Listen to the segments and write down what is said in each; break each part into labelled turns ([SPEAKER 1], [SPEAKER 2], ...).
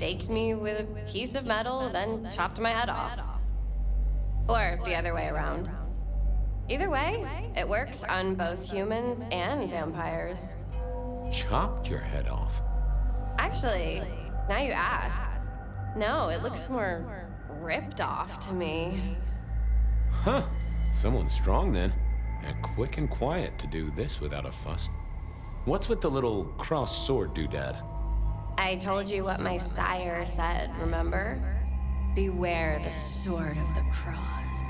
[SPEAKER 1] staked me with a piece of metal, then chopped my head off. Or the other way around. Either way, it works on both humans and vampires.
[SPEAKER 2] Chopped your head off?
[SPEAKER 1] Actually, now you ask. No, it looks more ripped off to me.
[SPEAKER 2] Huh. Someone's strong then. And quick and quiet to do this without a fuss. What's with the little crossed sword doodad?
[SPEAKER 1] I told you what my sire said, remember? Beware the sword of the cross.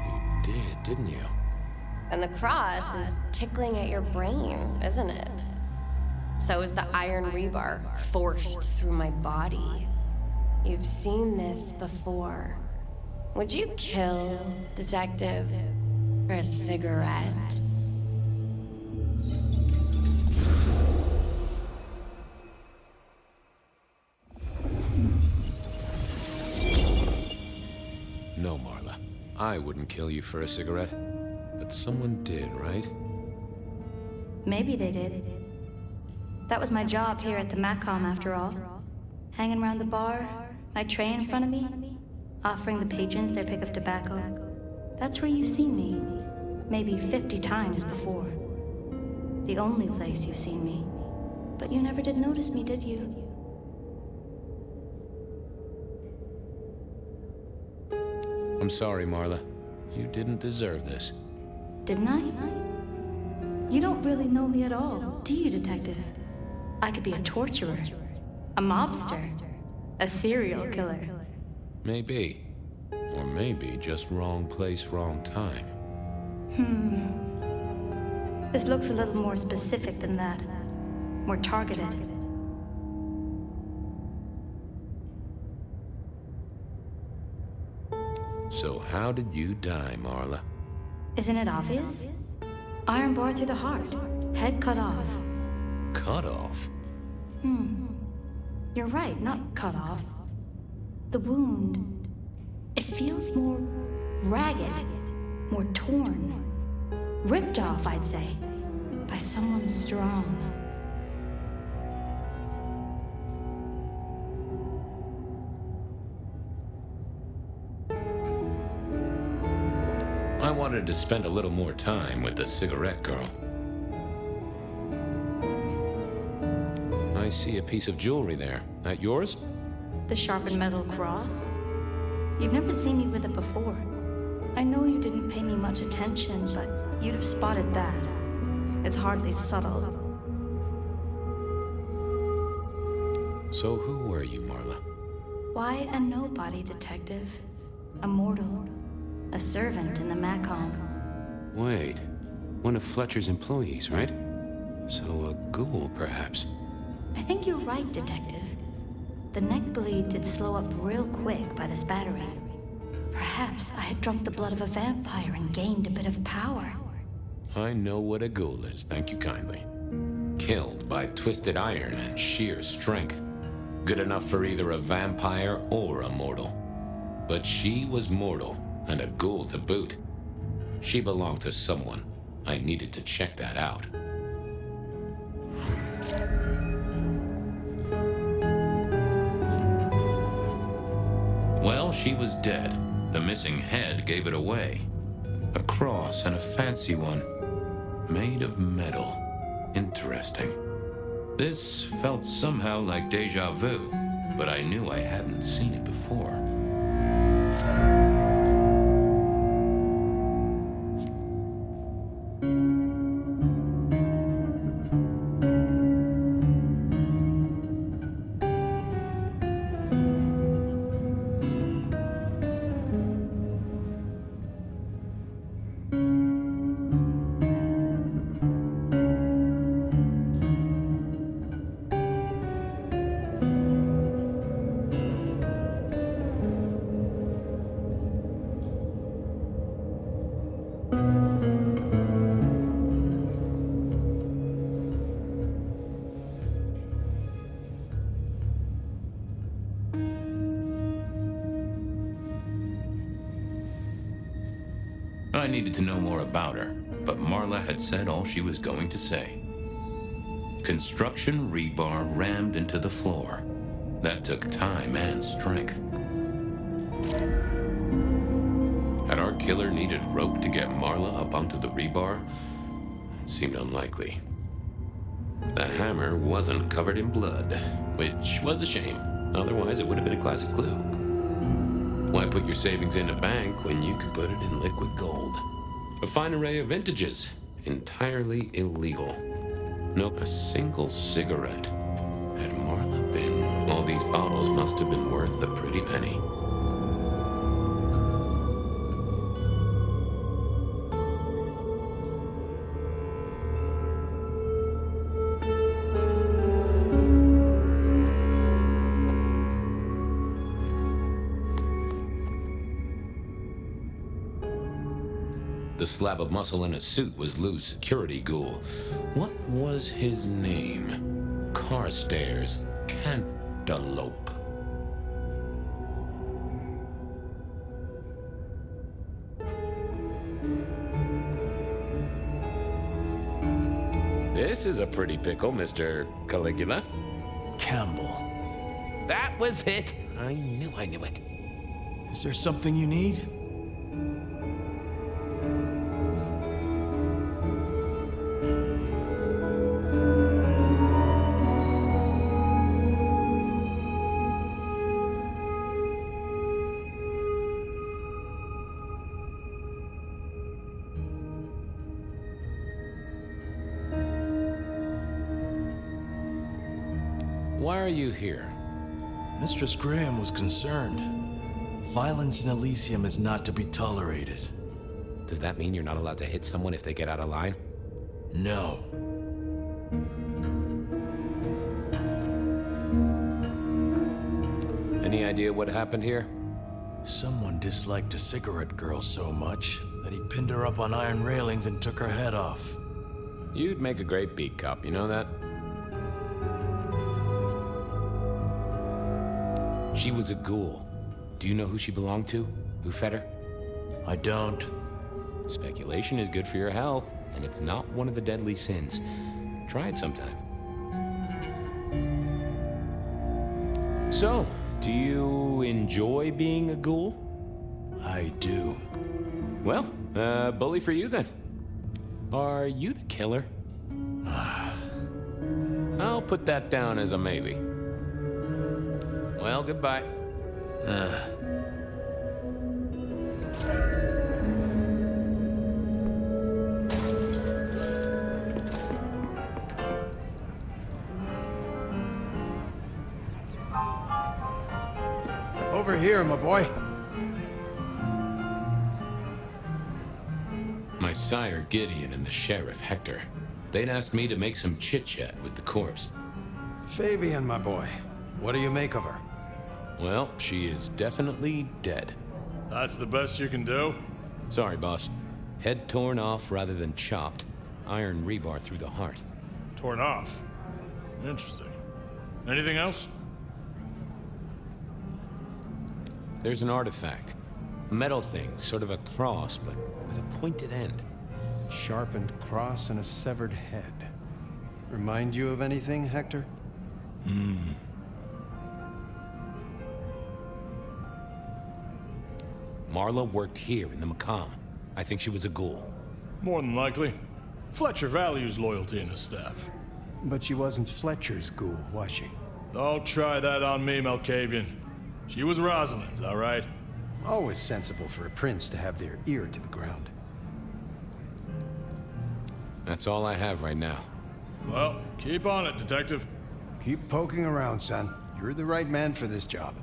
[SPEAKER 2] You did, didn't you?
[SPEAKER 1] And the cross is tickling at your brain, isn't it? So is the iron rebar forced through my body. You've seen this before. Would you kill, detective, for a cigarette?
[SPEAKER 2] No, Marla. I wouldn't kill you for a cigarette. But someone did, right?
[SPEAKER 3] Maybe they did. That was my job here at the Macom, after all. Hanging around the bar, my tray in front of me, offering the patrons their pick of tobacco. That's where you've seen me. Maybe 50 times before. The only place you've seen me. But you never did notice me, did you?
[SPEAKER 2] I'm sorry, Marla. You didn't deserve this.
[SPEAKER 3] Didn't I? You don't really know me at all, do you, detective? I could be a torturer, a mobster, a serial killer.
[SPEAKER 2] Maybe. Or maybe just wrong place, wrong time.
[SPEAKER 3] This looks a little more specific than that. More targeted.
[SPEAKER 2] So how did you die, Marla?
[SPEAKER 3] Isn't it obvious? Iron bar through the heart. Head cut off.
[SPEAKER 2] Cut off?
[SPEAKER 3] You're right, not cut off. The wound, it feels more ragged, more torn. Ripped off, I'd say, by someone strong.
[SPEAKER 2] I wanted to spend a little more time with the cigarette girl. I see a piece of jewelry there. That yours?
[SPEAKER 3] The sharpened metal cross? You've never seen me with it before. I know you didn't pay me much attention, but you'd have spotted that. It's hardly subtle.
[SPEAKER 2] So who were you, Marla?
[SPEAKER 3] Why a nobody, detective? A mortal. A servant in the Macom.
[SPEAKER 2] Wait, one of Fletcher's employees, right? So a ghoul, perhaps?
[SPEAKER 3] I think you're right, detective. The neck bleed did slow up real quick by the spattering. Perhaps I had drunk the blood of a vampire and gained a bit of power.
[SPEAKER 2] I know what a ghoul is, thank you kindly. Killed by twisted iron and sheer strength. Good enough for either a vampire or a mortal. But she was mortal, and a ghoul to boot. She belonged to someone. I needed to check that out. Well, she was dead. The missing head gave it away. A cross, and a fancy one. Made of metal. Interesting. This felt somehow like deja vu, but I knew I hadn't seen it before. I needed to know more about her, but Marla had said all she was going to say. Construction rebar rammed into the floor. That took time and strength. Had our killer needed rope to get Marla up onto the rebar? Seemed unlikely. The hammer wasn't covered in blood, which was a shame. Otherwise, it would have been a classic clue. Why put your savings in a bank when you could put it in liquid gold? A fine array of vintages, entirely illegal. No, a single cigarette. Had Marla been? All these bottles must have been worth a pretty penny. The slab of muscle in a suit was Lou's security ghoul. What was his name? Carstairs Cantaloupe. This is a pretty pickle, Mr. Caligula.
[SPEAKER 4] Campbell.
[SPEAKER 2] That was it! I knew it.
[SPEAKER 4] Is there something you need?
[SPEAKER 2] Why are you here?
[SPEAKER 4] Mistress Graham was concerned. Violence in Elysium is not to be tolerated.
[SPEAKER 2] Does that mean you're not allowed to hit someone if they get out of line?
[SPEAKER 4] No.
[SPEAKER 2] Any idea what happened here?
[SPEAKER 4] Someone disliked a cigarette girl so much that he pinned her up on iron railings and took her head off.
[SPEAKER 2] You'd make a great beat cop, you know that? She was a ghoul. Do you know who she belonged to? Who fed her?
[SPEAKER 4] I don't.
[SPEAKER 2] Speculation is good for your health, and it's not one of the deadly sins. Try it sometime. So, do you enjoy being a ghoul?
[SPEAKER 4] I do.
[SPEAKER 2] Well, bully for you then. Are you the killer? I'll put that down as a maybe. Well, goodbye.
[SPEAKER 5] Over here, my boy.
[SPEAKER 2] My sire Gideon and the sheriff Hector. They'd asked me to make some chit-chat with the corpse.
[SPEAKER 5] Fabian, my boy. What do you make of her?
[SPEAKER 2] Well, she is definitely dead.
[SPEAKER 6] That's the best you can do?
[SPEAKER 2] Sorry, boss. Head torn off rather than chopped. Iron rebar through the heart.
[SPEAKER 6] Torn off. Interesting. Anything else?
[SPEAKER 2] There's an artifact. A metal thing, sort of a cross, but with a pointed end.
[SPEAKER 5] Sharpened cross and a severed head. Remind you of anything, Hector?
[SPEAKER 2] Marla worked here in the Macomb. I think she was a ghoul.
[SPEAKER 6] More than likely. Fletcher values loyalty in his staff.
[SPEAKER 5] But she wasn't Fletcher's ghoul, was she?
[SPEAKER 6] Don't try that on me, Malkavian. She was Rosalind's, all right?
[SPEAKER 5] Always sensible for a prince to have their ear to the ground.
[SPEAKER 2] That's all I have right now.
[SPEAKER 6] Well, keep on it, Detective.
[SPEAKER 5] Keep poking around, son. You're the right man for this job.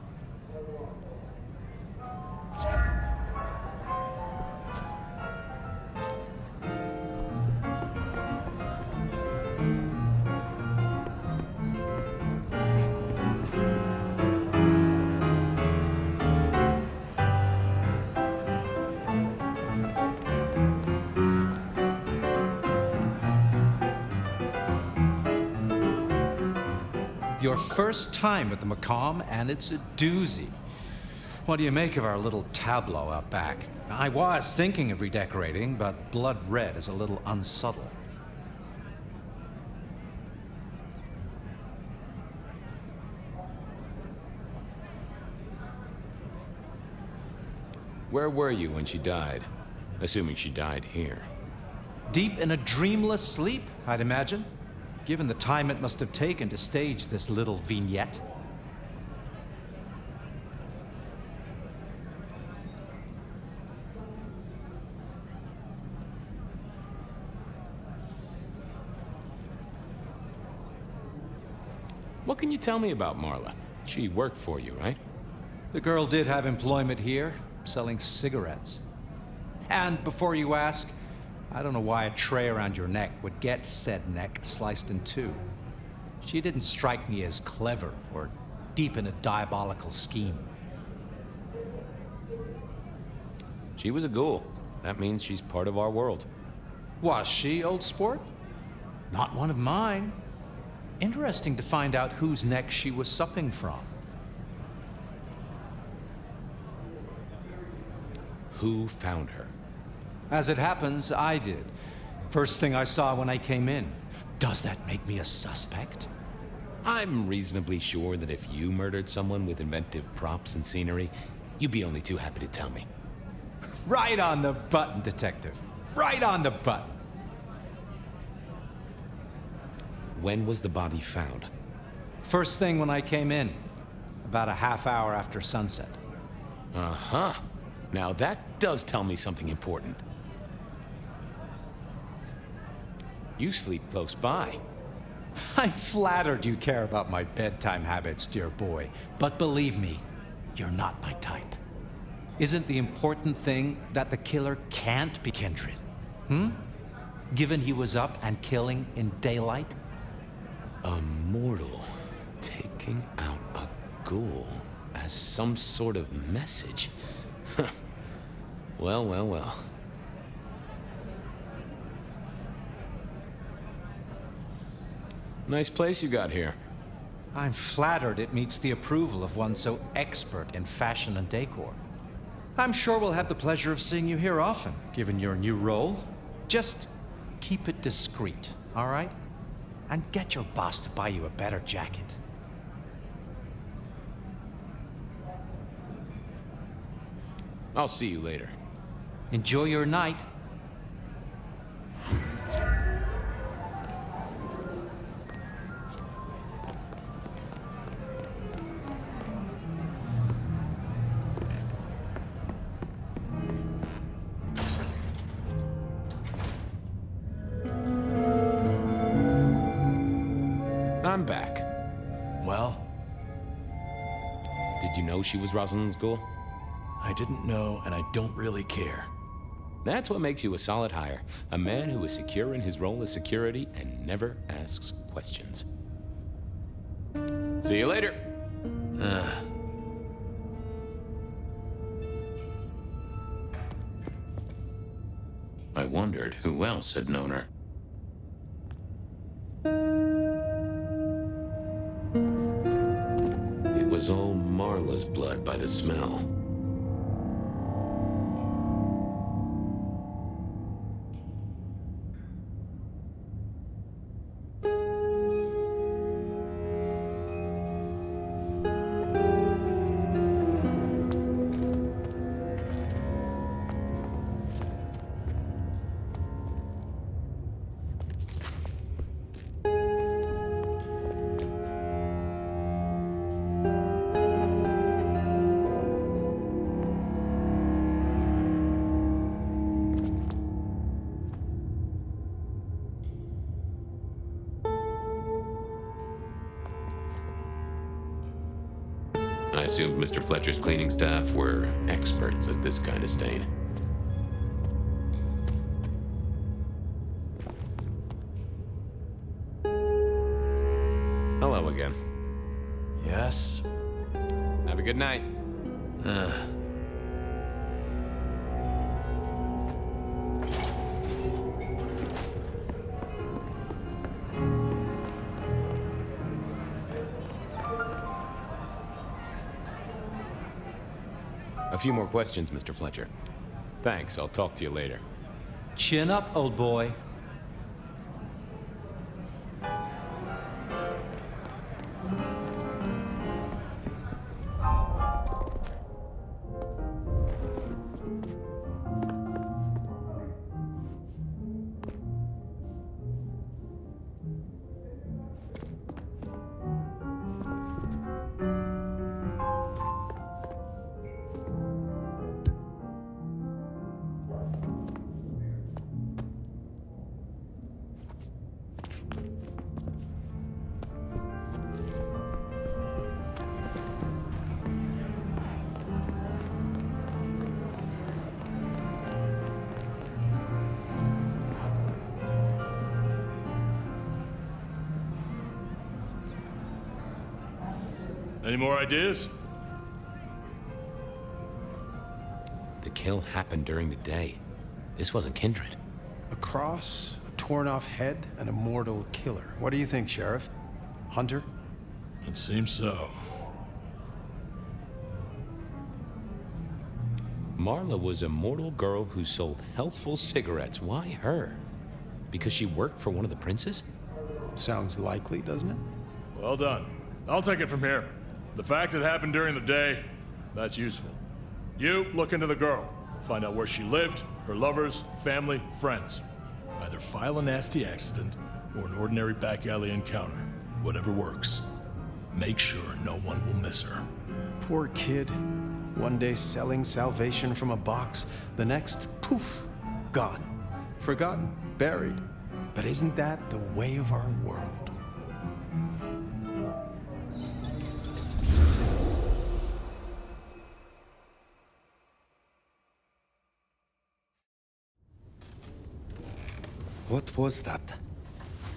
[SPEAKER 7] Your first time at the Macomb, and it's a doozy. What do you make of our little tableau out back? I was thinking of redecorating, but blood red is a little unsubtle.
[SPEAKER 2] Where were you when she died? Assuming she died here.
[SPEAKER 7] Deep in a dreamless sleep, I'd imagine, given the time it must have taken to stage this little vignette.
[SPEAKER 2] What can you tell me about Marla? She worked for you, right?
[SPEAKER 7] The girl did have employment here, selling cigarettes. And before you ask, I don't know why a tray around your neck would get said neck sliced in two. She didn't strike me as clever or deep in a diabolical scheme.
[SPEAKER 2] She was a ghoul. That means she's part of our world.
[SPEAKER 7] Was she, old sport? Not one of mine. Interesting to find out whose neck she was supping from.
[SPEAKER 2] Who found her?
[SPEAKER 7] As it happens, I did. First thing I saw when I came in. Does that make me a suspect?
[SPEAKER 2] I'm reasonably sure that if you murdered someone with inventive props and scenery, you'd be only too happy to tell me.
[SPEAKER 7] Right on the button, Detective. Right on the button.
[SPEAKER 2] When was the body found?
[SPEAKER 7] First thing when I came in. About a half hour after sunset.
[SPEAKER 2] Uh-huh. Now that does tell me something important. You sleep close by.
[SPEAKER 7] I'm flattered you care about my bedtime habits, dear boy. But believe me, you're not my type. Isn't the important thing that the killer can't be kindred? Given he was up and killing in daylight?
[SPEAKER 2] A mortal taking out a ghoul as some sort of message. Well, well, well. Nice place you got here.
[SPEAKER 7] I'm flattered it meets the approval of one so expert in fashion and decor. I'm sure we'll have the pleasure of seeing you here often, given your new role. Just keep it discreet, all right? And get your boss to buy you a better jacket.
[SPEAKER 2] I'll see you later.
[SPEAKER 7] Enjoy your night.
[SPEAKER 2] I'm back.
[SPEAKER 4] Well,
[SPEAKER 2] Did you know she was Rosalind's ghoul?
[SPEAKER 4] I didn't know, and I don't really care.
[SPEAKER 2] That's what makes you a solid hire. A man who is secure in his role as security and never asks questions. See you later. I wondered who else had known her. It was all Marla's blood by the smell. I assumed Mr. Fletcher's cleaning staff were experts at this kind of stain. Hello again.
[SPEAKER 4] Yes?
[SPEAKER 2] Have a good night. A few more questions, Mr. Fletcher. Thanks, I'll talk to you later.
[SPEAKER 7] Chin up, old boy.
[SPEAKER 6] Any more ideas?
[SPEAKER 2] The kill happened during the day. This wasn't Kindred.
[SPEAKER 5] A cross, a torn-off head, and a mortal killer. What do you think, Sheriff? Hunter?
[SPEAKER 6] It seems so.
[SPEAKER 2] Marla was a mortal girl who sold healthful cigarettes. Why her? Because she worked for one of the princes?
[SPEAKER 5] Sounds likely, doesn't it?
[SPEAKER 6] Well done. I'll take it from here. The fact it happened during the day, that's useful. You look into the girl. Find out where she lived, her lovers, family, friends. Either file a nasty accident or an ordinary back alley encounter. Whatever works. Make sure no one will miss her.
[SPEAKER 5] Poor kid. One day selling salvation from a box, the next, poof, gone. Forgotten, buried. But isn't that the way of our world?
[SPEAKER 8] What was that?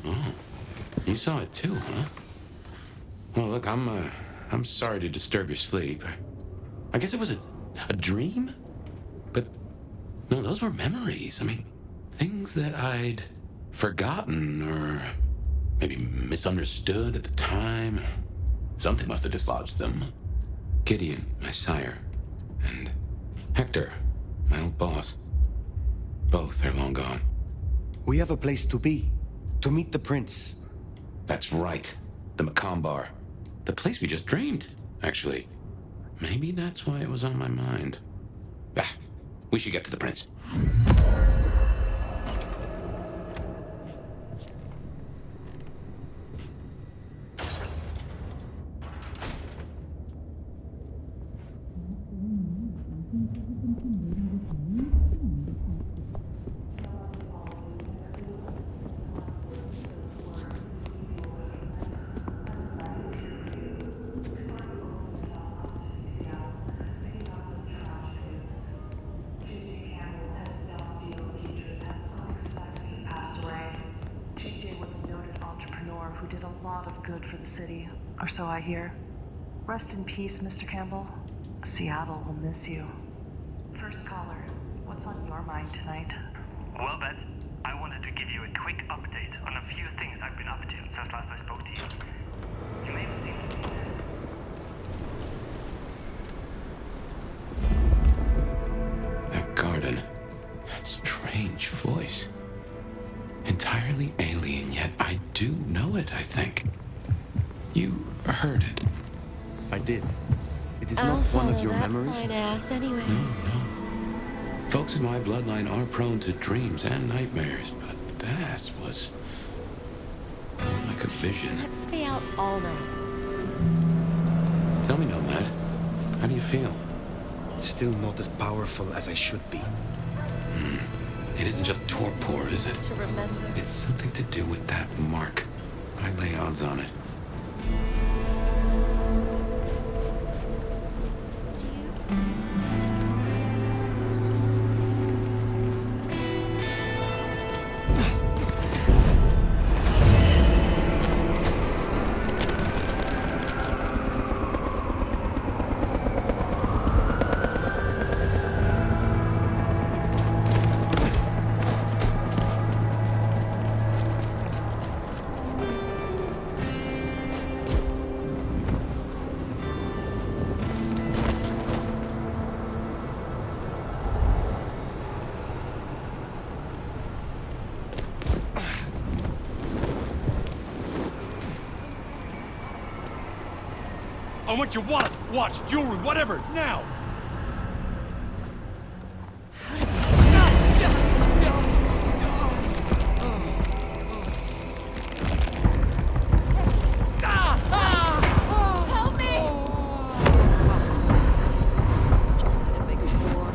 [SPEAKER 2] Oh, you saw it too, huh? Well, look, I'm sorry to disturb your sleep. I guess it was a dream? But, no, those were memories. I mean, things that I'd forgotten or maybe misunderstood at the time. Something must have dislodged them. Gideon, my sire, and Hector, my old boss. Both are long gone.
[SPEAKER 8] We have a place to be. To meet the prince.
[SPEAKER 2] That's right. The Macomb Bar. The place we just dreamed, actually. Maybe that's why it was on my mind. Ah, we should get to the prince.
[SPEAKER 9] Who did a lot of good for the city, or so I hear. Rest in peace, Mr. Campbell. Seattle will miss you. First caller, what's on your mind tonight?
[SPEAKER 10] Well, Beth, I wanted to give you a quick update on a few things I've been up to since last I spoke to you. You may have seen
[SPEAKER 2] That garden. That strange voice. Entirely alien, yet I do know it, I think. You heard it.
[SPEAKER 8] I did. It is not one of your memories?
[SPEAKER 1] Fine ass anyway.
[SPEAKER 2] No. Folks in my bloodline are prone to dreams and nightmares, but that was more like a vision.
[SPEAKER 1] Let's stay out all night.
[SPEAKER 2] Tell me, Nomad, how do you feel?
[SPEAKER 8] Still not as powerful as I should be.
[SPEAKER 2] It isn't just torpor, is it?
[SPEAKER 1] To remember.
[SPEAKER 2] It's something to do with that mark. I lay odds on it.
[SPEAKER 1] Do you?
[SPEAKER 11] I want your wallet, watch, jewelry, whatever, now!
[SPEAKER 1] Help me! Just need a big s'more.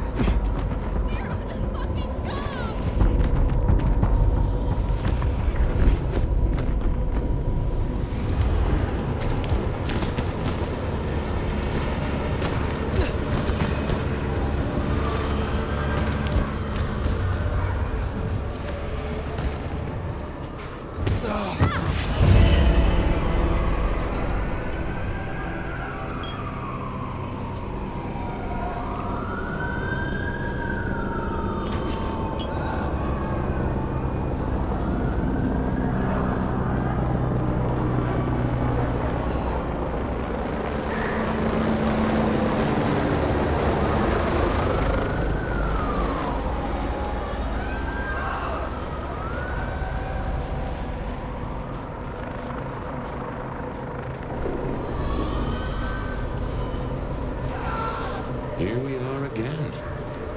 [SPEAKER 2] Here we are again.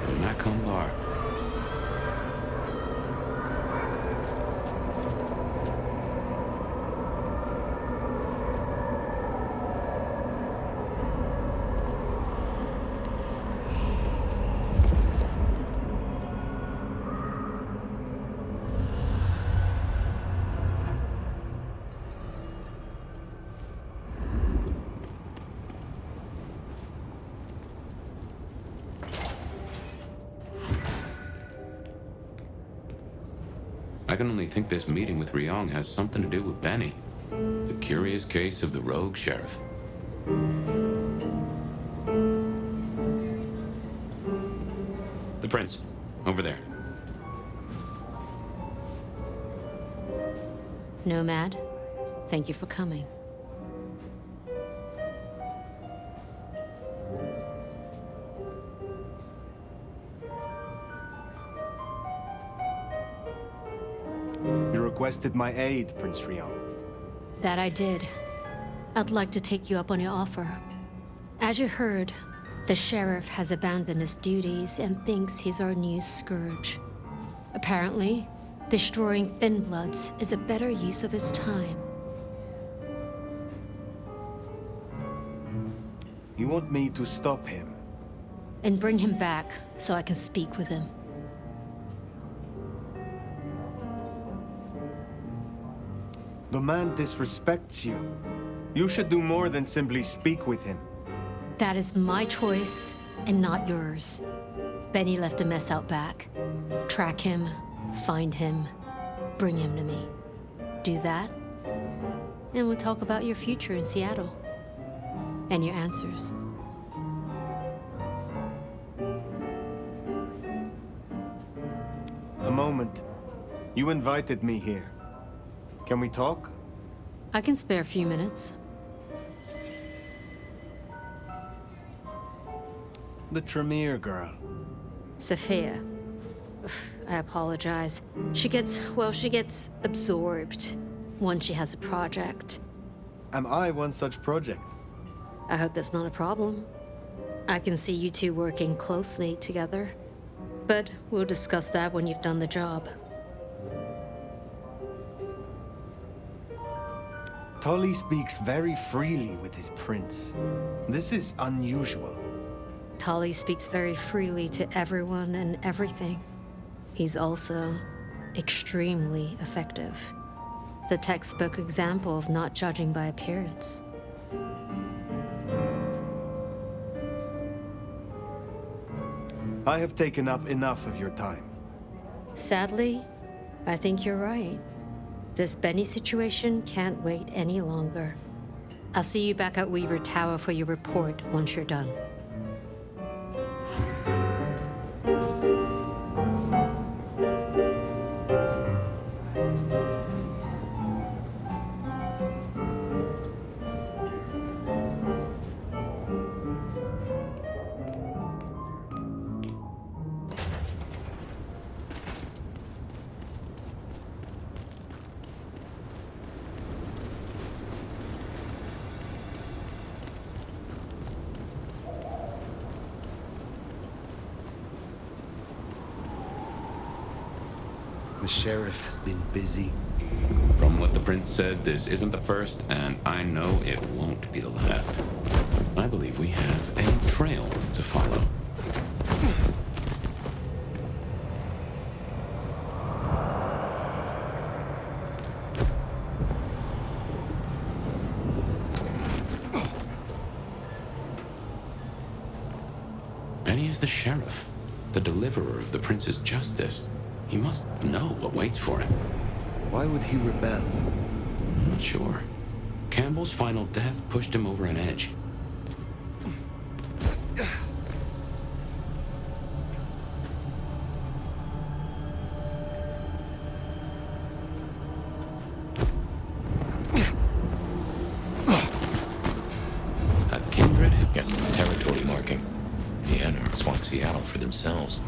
[SPEAKER 2] The Macomb Bar. I can only think this meeting with Ryong has something to do with Benny. The curious case of the rogue sheriff. The prince, over there.
[SPEAKER 12] Nomad, thank you for coming.
[SPEAKER 5] You requested my aid, Prince Ryong.
[SPEAKER 12] That I did. I'd like to take you up on your offer. As you heard, the sheriff has abandoned his duties and thinks he's our new scourge. Apparently, destroying Thin Bloods is a better use of his time.
[SPEAKER 5] You want me to stop him?
[SPEAKER 12] And bring him back so I can speak with him.
[SPEAKER 5] The man disrespects you. You should do more than simply speak with him.
[SPEAKER 12] That is my choice and not yours. Benny left a mess out back. Track him, find him, bring him to me. Do that, and we'll talk about your future in Seattle. And your answers.
[SPEAKER 5] A moment. You invited me here. Can we talk?
[SPEAKER 12] I can spare a few minutes.
[SPEAKER 5] The Tremere girl.
[SPEAKER 12] Sophia. I apologize. She gets absorbed once she has a project.
[SPEAKER 5] Am I one such project?
[SPEAKER 12] I hope that's not a problem. I can see you two working closely together. But we'll discuss that when you've done the job.
[SPEAKER 5] Tully speaks very freely with his prince. This is unusual.
[SPEAKER 12] Tully speaks very freely to everyone and everything. He's also extremely effective. The textbook example of not judging by appearance.
[SPEAKER 5] I have taken up enough of your time.
[SPEAKER 12] Sadly, I think you're right. This Benny situation can't wait any longer. I'll see you back at Weaver Tower for your report once you're done.
[SPEAKER 8] The sheriff has been busy.
[SPEAKER 2] From what the prince said, this isn't the first, and I know it won't be the last. I believe we have a trail to follow. Benny is the sheriff, the deliverer of the prince's justice. He must know what waits for him.
[SPEAKER 8] Why would he rebel?
[SPEAKER 2] I'm not sure. Campbell's final death pushed him over an edge. A kindred who gets its territory marking. The Anarchs want Seattle for themselves.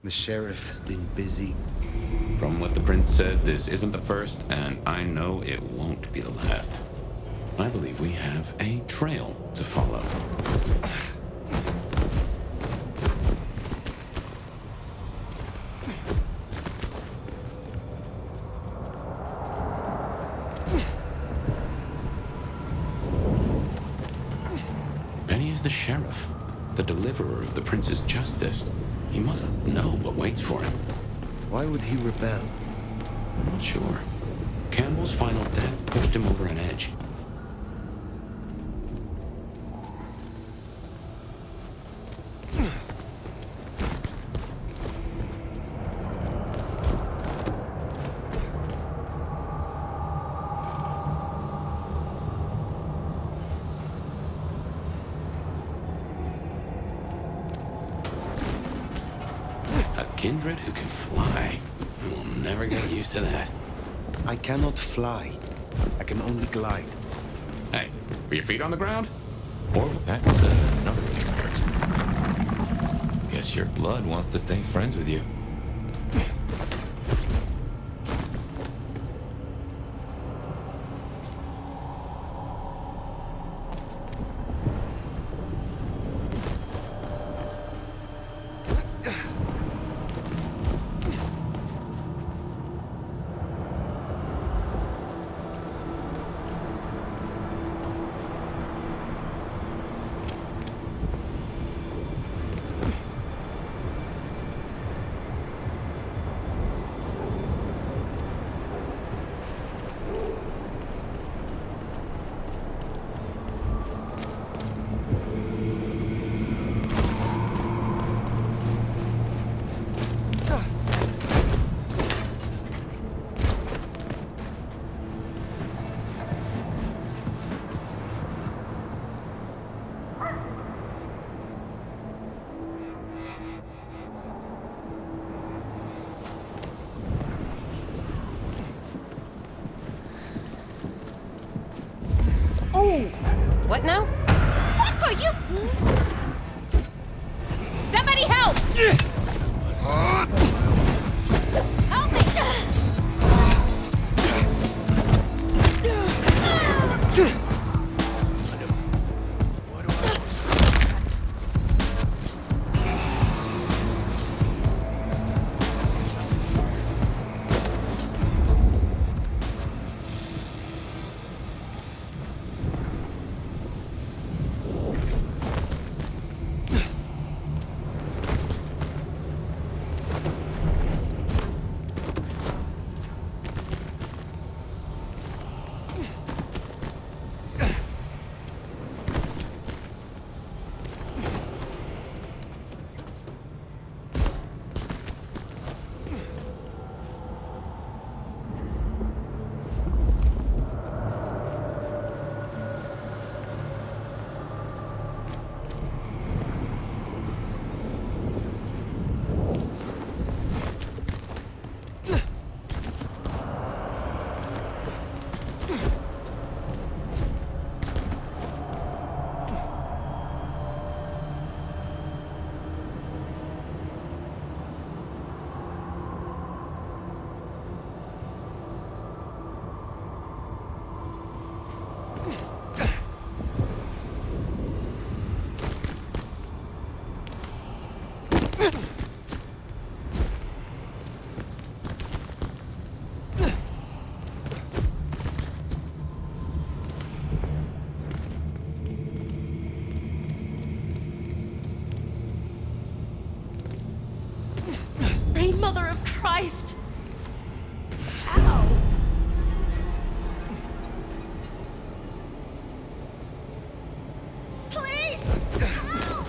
[SPEAKER 8] The sheriff has been busy.
[SPEAKER 2] From what the prince said, this isn't the first, and I know it won't be the last. I believe we have a trail to follow. Benny is the sheriff, the deliverer of the prince's justice. He must know what waits for him.
[SPEAKER 8] Why would he rebel?
[SPEAKER 2] I'm not sure. Campbell's final death pushed him over an edge. A kindred who can fly. We'll never get used to that.
[SPEAKER 8] I cannot fly. I can only glide.
[SPEAKER 2] Hey, were your feet on the ground? Or that's another thing that hurts. Guess your blood wants to stay friends with you.
[SPEAKER 1] What now? Fuck are you? Somebody help! Help me!
[SPEAKER 13] Mother of Christ! How? Please! Help!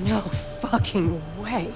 [SPEAKER 1] No fucking way.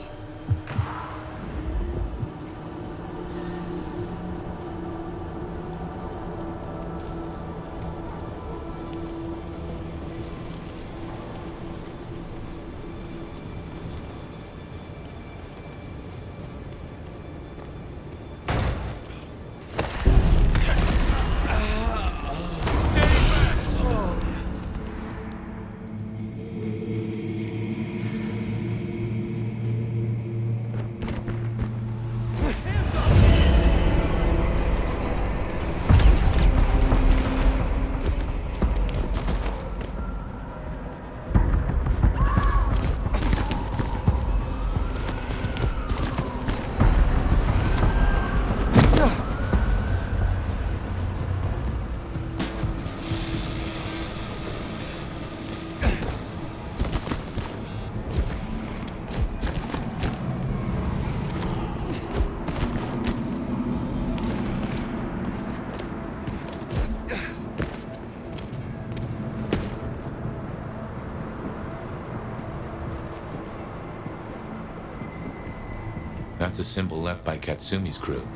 [SPEAKER 2] That's a symbol left by Katsumi's crew,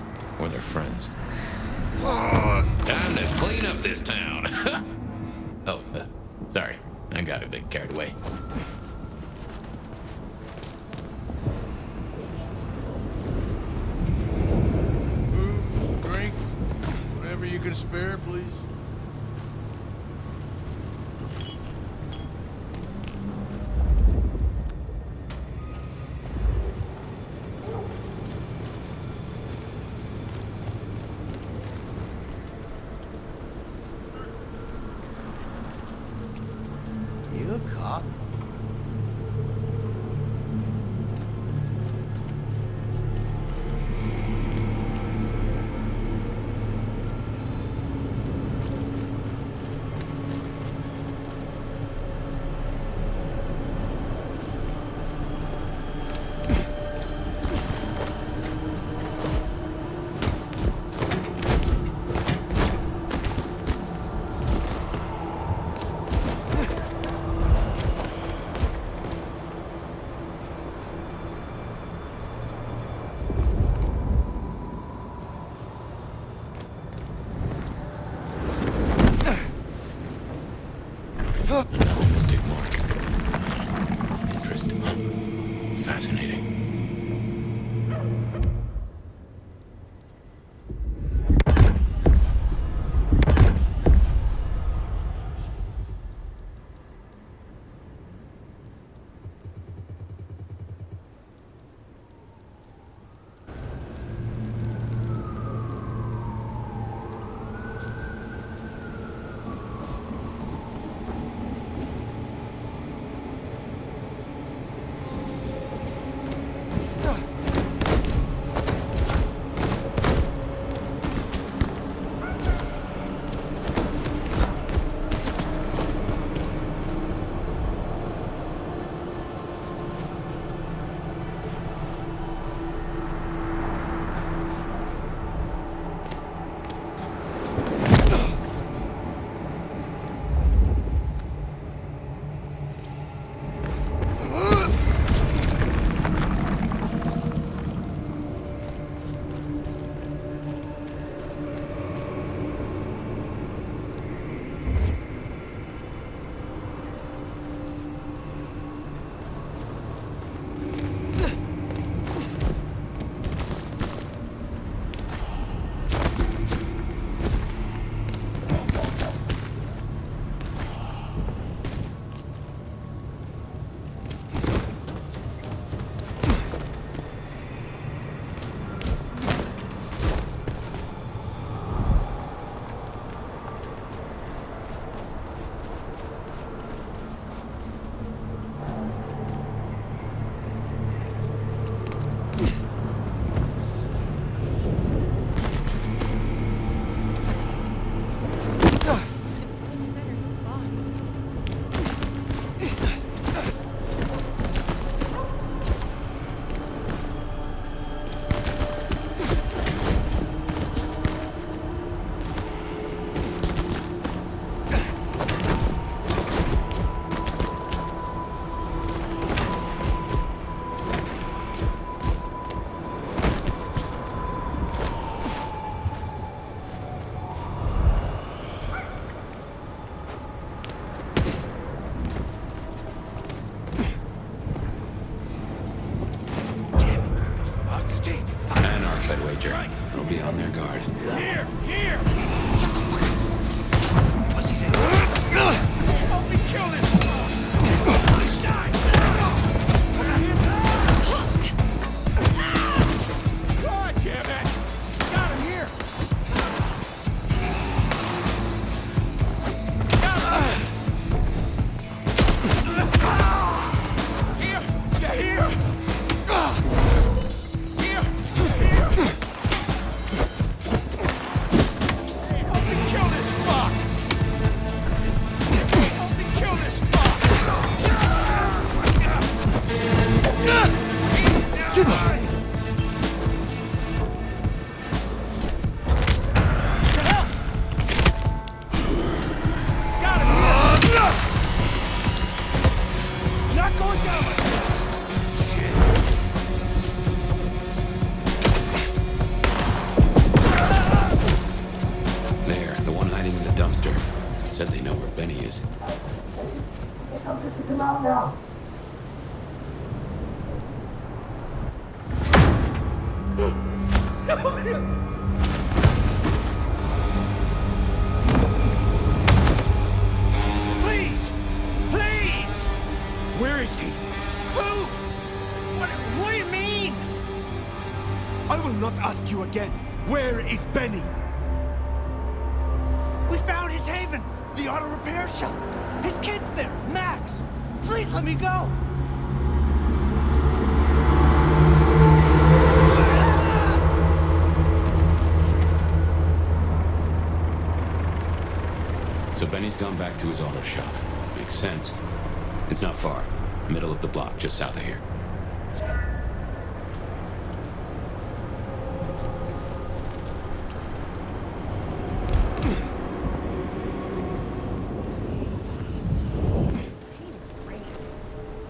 [SPEAKER 2] or their friends. Oh, time to clean up this town. Oh, sorry. I got a bit carried away.
[SPEAKER 11] Food, drink, whatever you can spare, please.
[SPEAKER 8] You a cop?
[SPEAKER 2] Another mystic mark. Interesting. Fascinating. I'd wager. They'll be on their guard.
[SPEAKER 11] Here! Here! Shut the fuck up! Some pussies in here. Help me kill this! Einstein! God damn it! Got him here! Here! Get here! Here! Here! Hey, help me kill this fuck! Help me kill this fuck! Not going down like this! Shit!
[SPEAKER 2] There, the one hiding in the dumpster. Said they know where Benny is.
[SPEAKER 11] Come out now! Please! Please!
[SPEAKER 8] Where is he?
[SPEAKER 11] Who? What do you mean?
[SPEAKER 8] I will not ask you again. Where is Benny?
[SPEAKER 11] We found his haven! The auto repair shop! His kid's there! Max! Please let me go!
[SPEAKER 2] So Benny's gone back to his auto shop. Makes sense. It's not far. Middle of the block, just south of here.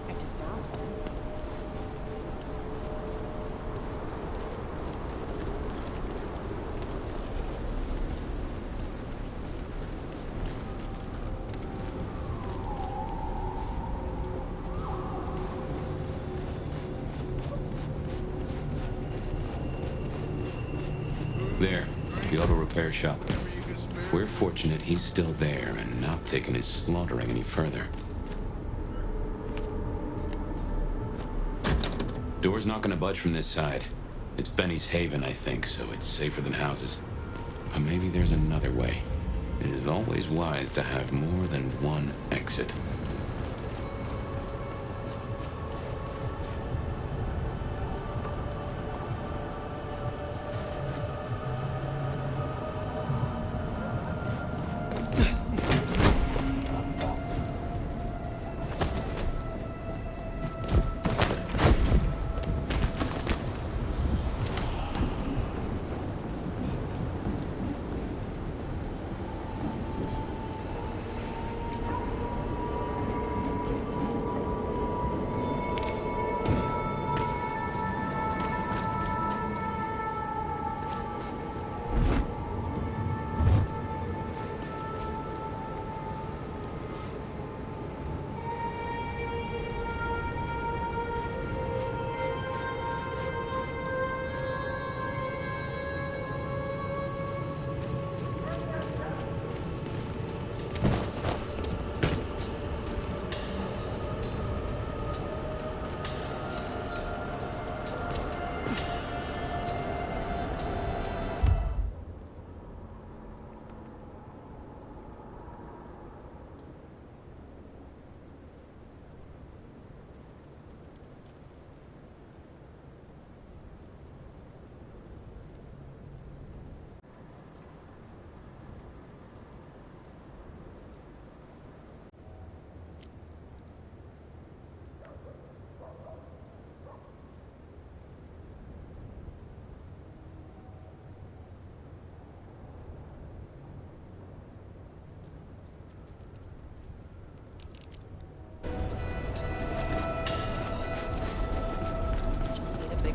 [SPEAKER 1] I deserve one.
[SPEAKER 2] There, the auto repair shop. If we're fortunate, he's still there and not taking his slaughtering any further. Door's not gonna budge from this side. It's Benny's haven, I think, so it's safer than houses. But maybe there's another way. It is always wise to have more than one exit.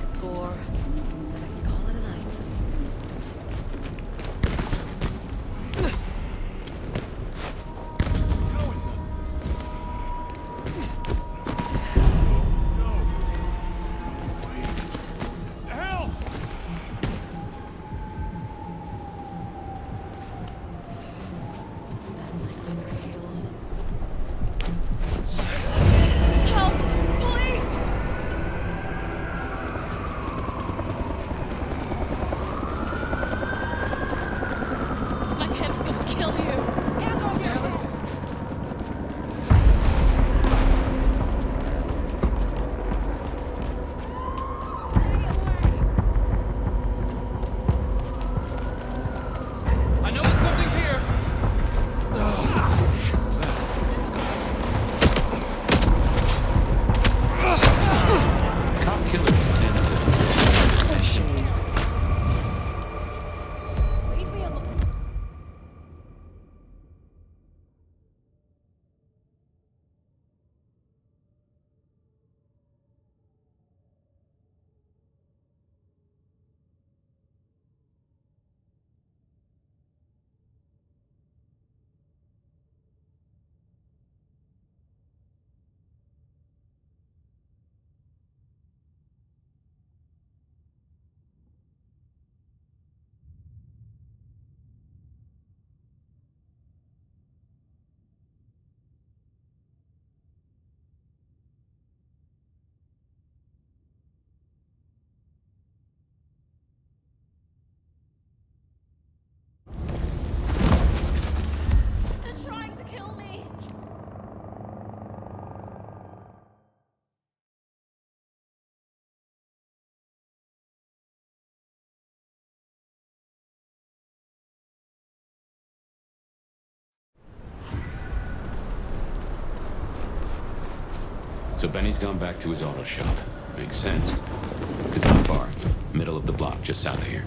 [SPEAKER 13] Score, then I can call it a night.
[SPEAKER 11] Help!
[SPEAKER 2] So Benny's gone back to his auto shop. Makes sense. It's not far. Middle of the block, just south of here.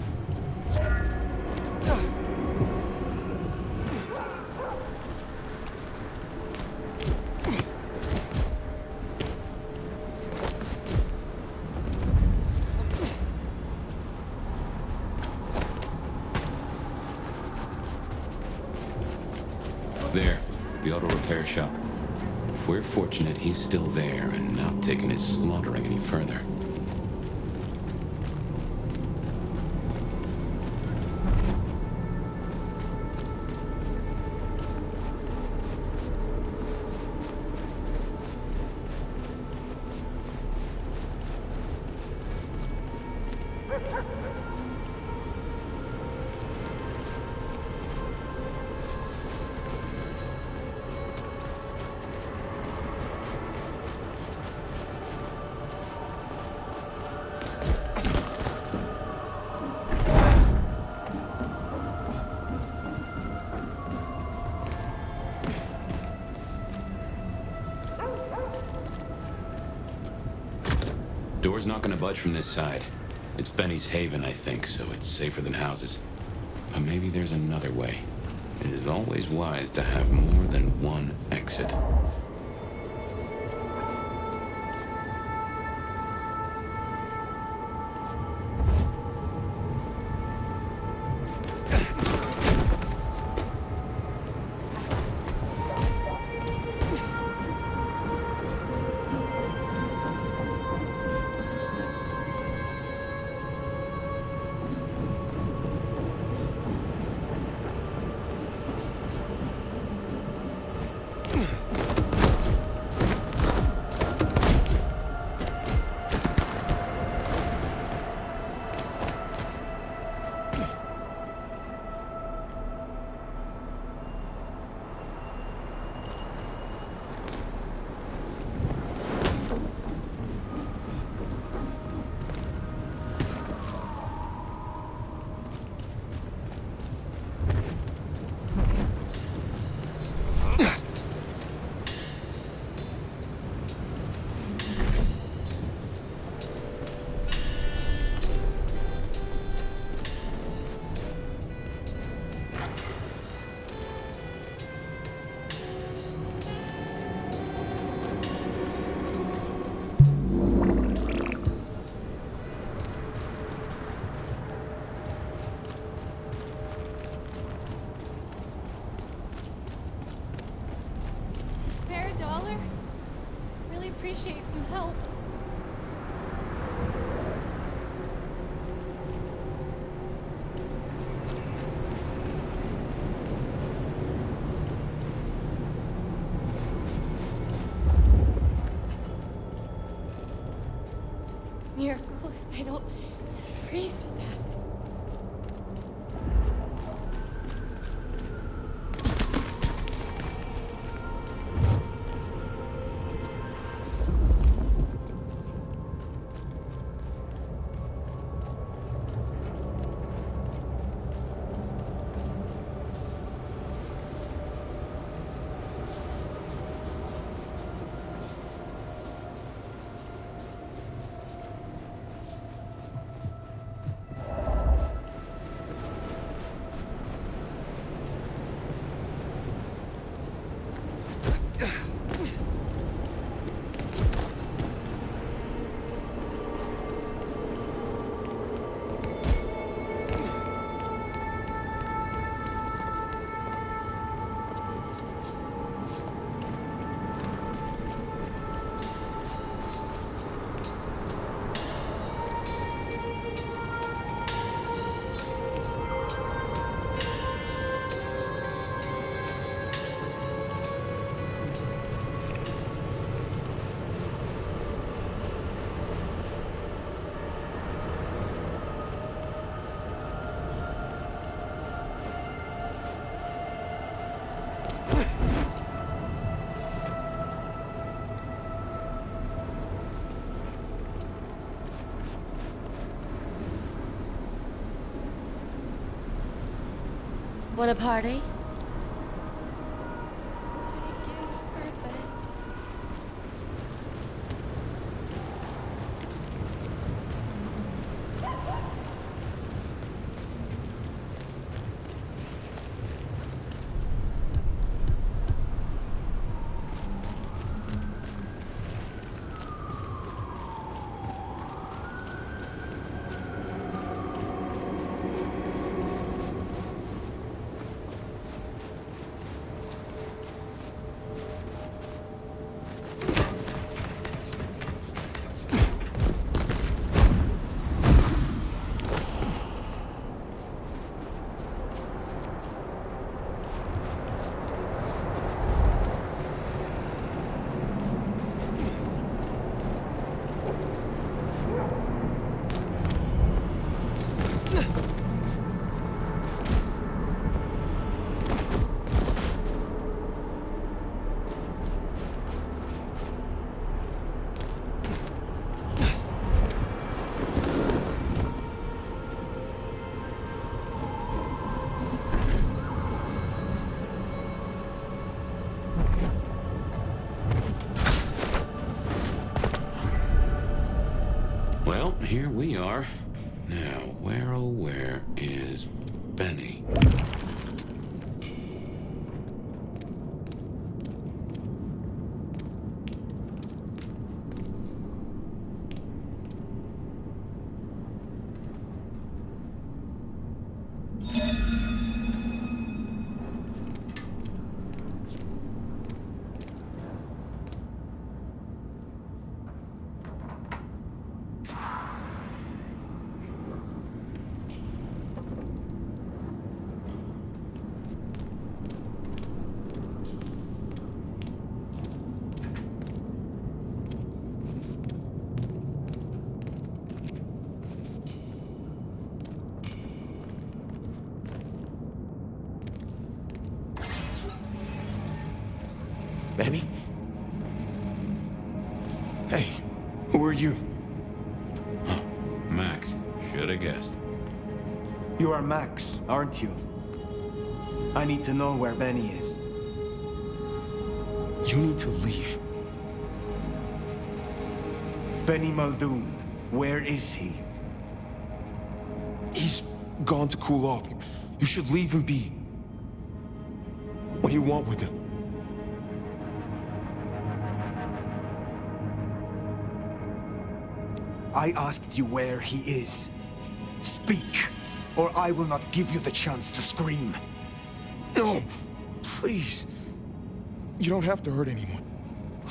[SPEAKER 2] There, the auto repair shop. If we're fortunate, he's still there and not taking his slaughtering any further. Door's not gonna budge from this side. It's Benny's haven, I think, so it's safer than houses. But maybe there's another way. It is always wise to have more than one exit.
[SPEAKER 14] Appreciate some help. Miracle if I don't freeze to death. Want a party?
[SPEAKER 2] Well, here we are. Now, where oh where is Benny?
[SPEAKER 8] Benny? Hey, who are you?
[SPEAKER 2] Huh. Max. Should have guessed.
[SPEAKER 5] You are Max, aren't you? I need to know where Benny is.
[SPEAKER 8] You need to leave.
[SPEAKER 5] Benny Muldoon, where is he?
[SPEAKER 8] He's gone to cool off. You should leave him be. What do you want with him?
[SPEAKER 5] I asked you where he is. Speak, or I will not give you the chance to scream.
[SPEAKER 8] No, please. You don't have to hurt anyone.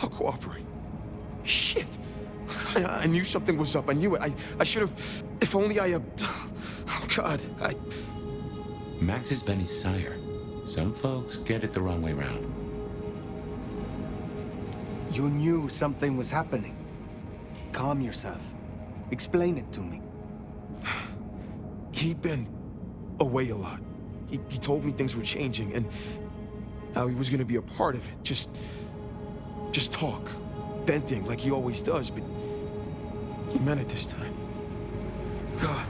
[SPEAKER 8] I'll cooperate. Shit. I knew something was up. I knew it. I should have... If only I... Oh, God.
[SPEAKER 2] Max is Benny's sire. Some folks get it the wrong way round.
[SPEAKER 5] You knew something was happening. Calm yourself. Explain it to me.
[SPEAKER 8] He'd been away a lot. He told me things were changing and how he was gonna be a part of it. Just talk. Venting like he always does, but he meant it this time. God.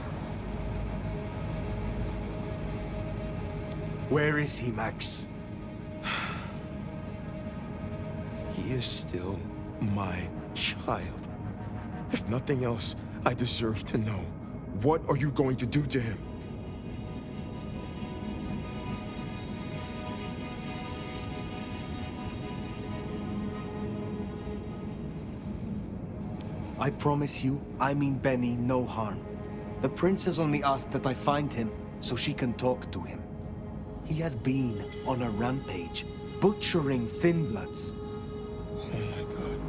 [SPEAKER 5] Where is he, Max?
[SPEAKER 8] He is still my child. If nothing else, I deserve to know. What are you going to do to him?
[SPEAKER 5] I promise you, I mean Benny no harm. The princess only asked that I find him so she can talk to him. He has been on a rampage, butchering Thin Bloods.
[SPEAKER 8] Oh my God.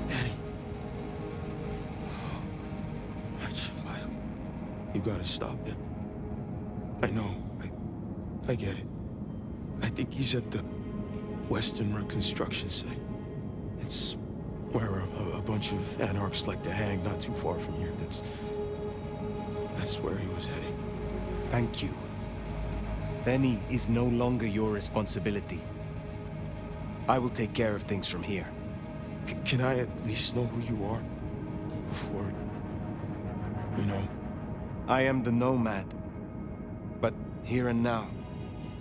[SPEAKER 8] Benny. My child. You gotta stop it. I know. I get it. I think he's at the Western Reconstruction site. It's where a bunch of anarchs like to hang, not too far from here. That's where he was heading.
[SPEAKER 5] Thank you. Benny is no longer your responsibility. I will take care of things from here.
[SPEAKER 8] Can I at least know who you are? Before... you know?
[SPEAKER 5] I am the Nomad. But here and now,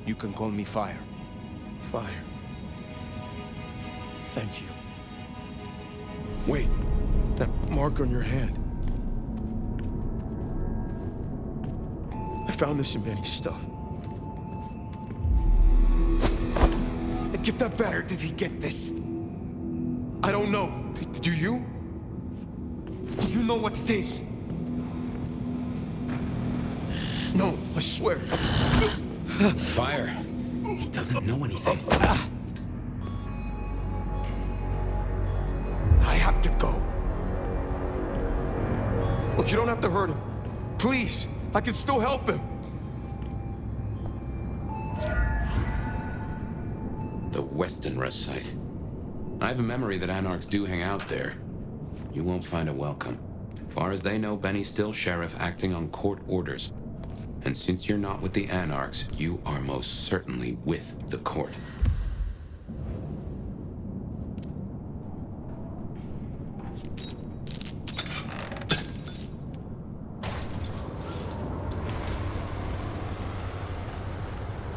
[SPEAKER 5] you can call me Fire.
[SPEAKER 8] Fire. Thank you. Wait, that mark on your hand. I found this in Benny's stuff. Give that back.
[SPEAKER 5] Where did he get this?
[SPEAKER 8] I don't know. Do you?
[SPEAKER 5] Do you know what it is?
[SPEAKER 8] No, I swear.
[SPEAKER 2] Fire. He doesn't know anything.
[SPEAKER 5] I have to go.
[SPEAKER 8] Look, you don't have to hurt him. Please, I can still help him.
[SPEAKER 2] The Western Rest site. I have a memory that anarchs do hang out there. You won't find it welcome. As far as they know, Benny's still sheriff acting on court orders. And since you're not with the anarchs, you are most certainly with the court.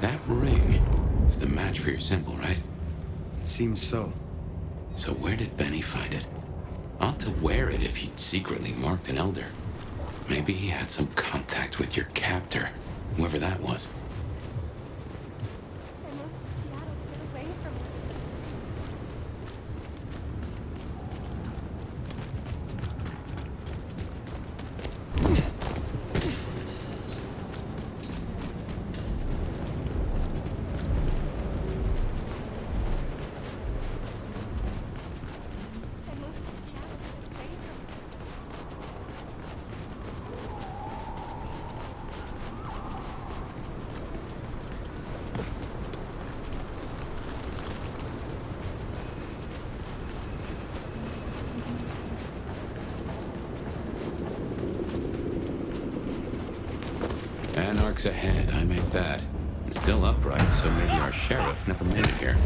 [SPEAKER 2] That ring is the match for your symbol, right?
[SPEAKER 5] It seems so.
[SPEAKER 2] So where did Benny find it? Ought to wear it if he'd secretly marked an elder. Maybe he had some contact with your captor, whoever that was.
[SPEAKER 14] I moved to Seattle to get away from this. I moved to Seattle to get away from
[SPEAKER 2] Anarch's ahead, I make that. It's still upright, so maybe our sheriff never made it here.